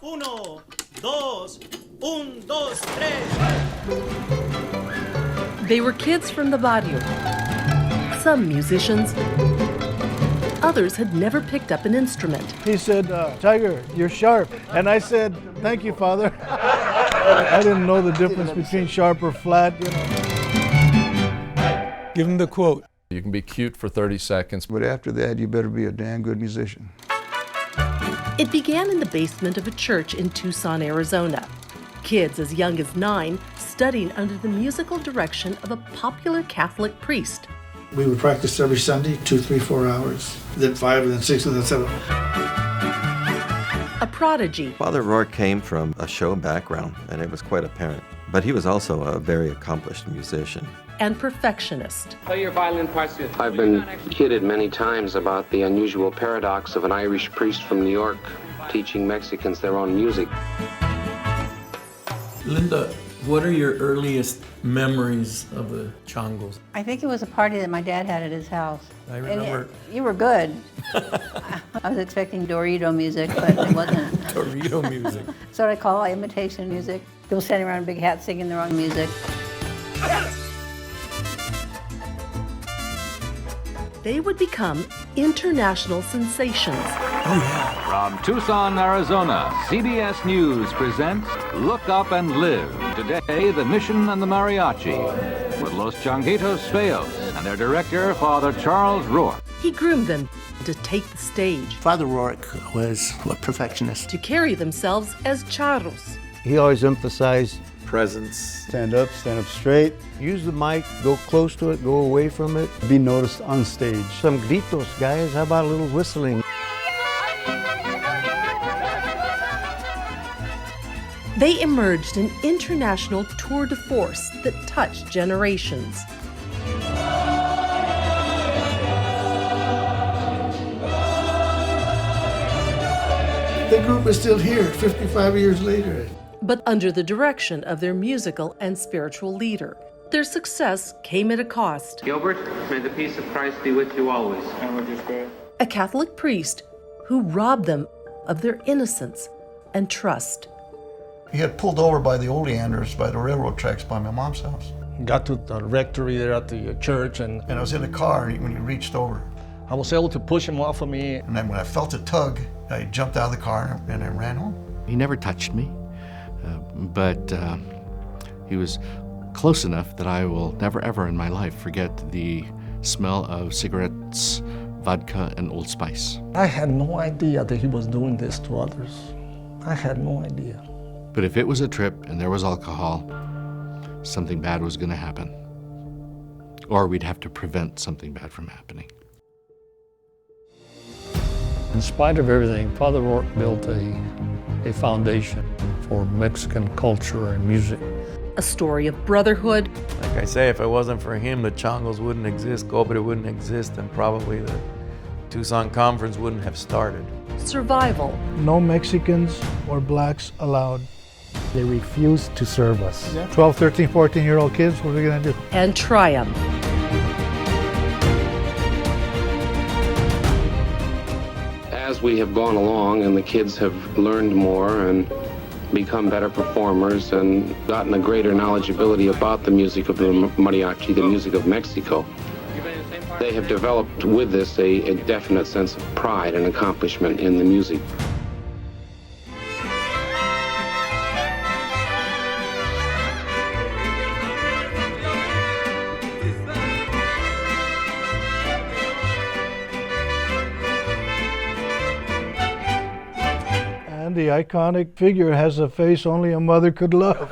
Uno, dos, un, dos, tres. They were kids from the barrio. Some musicians. Others had never picked up an instrument. He said, Tiger, you're sharp. And I said, thank you, Father. I didn't know the difference between sharp or flat, you know. Give him the quote. You can be cute for 30 seconds. But after that, you better be a damn good musician. It began in the basement of a church in Tucson, Arizona. Kids as young as 9 studying under the musical direction of a popular Catholic priest. We would practice every Sunday, 2, 3, 4 hours, then 5, then 6, and then 7. A prodigy. Father Rourke came from a show background, and it was quite apparent. But he was also a very accomplished musician. And perfectionist. Play your violin parts. I've been kidded many times about the unusual paradox of an Irish priest from New York teaching Mexicans their own music. Linda, what are your earliest memories of the chongos? I think it was a party that my dad had at his house. I remember. You were good. I was expecting Dorito music, but it wasn't. Dorito music. That's what I call imitation music. People standing around in big hats singing their own music. They would become international sensations. Oh, yeah. From Tucson, Arizona, CBS News presents Look Up and Live. Today, the Mission and the Mariachi, with Los Changuitos Feos and their director, Father Charles Rourke. He groomed them to take the stage. Father Rourke was a perfectionist. To carry themselves as charros. He always emphasized Presence. stand up straight. Use the mic, go close to it, go away from it. Be noticed on stage. Some gritos, guys. How about a little whistling? They emerged an international tour de force that touched generations. The group is still here 55 years later. But under the direction of their musical and spiritual leader. Their success came at a cost. Gilbert, may the peace of Christ be with you always. And with your spirit. A Catholic priest who robbed them of their innocence and trust. He had pulled over by the oleanders by the railroad tracks by my mom's house. Got to the rectory there at the church, and I was in the car when he reached over. I was able to push him off of me. And then when I felt a tug, I jumped out of the car and I ran home. He never touched me, but he was close enough that I will never ever in my life forget the smell of cigarettes, vodka, and Old Spice. I had no idea that he was doing this to others. I had no idea. But if it was a trip and there was alcohol, something bad was going to happen. Or we'd have to prevent something bad from happening. In spite of everything, Father Rourke built a foundation for Mexican culture and music. A story of brotherhood. Like I say, if it wasn't for him, the chongos wouldn't exist, Cobre wouldn't exist, and probably the Tucson Conference wouldn't have started. Survival. No Mexicans or blacks allowed. They refused to serve us. 12, 13, 14-year-old kids, what are we going to do? And triumph. As we have gone along and the kids have learned more and become better performers and gotten a greater knowledgeability about the music of the mariachi, the music of Mexico, they have developed with this a definite sense of pride and accomplishment in the music. And the iconic figure has a face only a mother could love.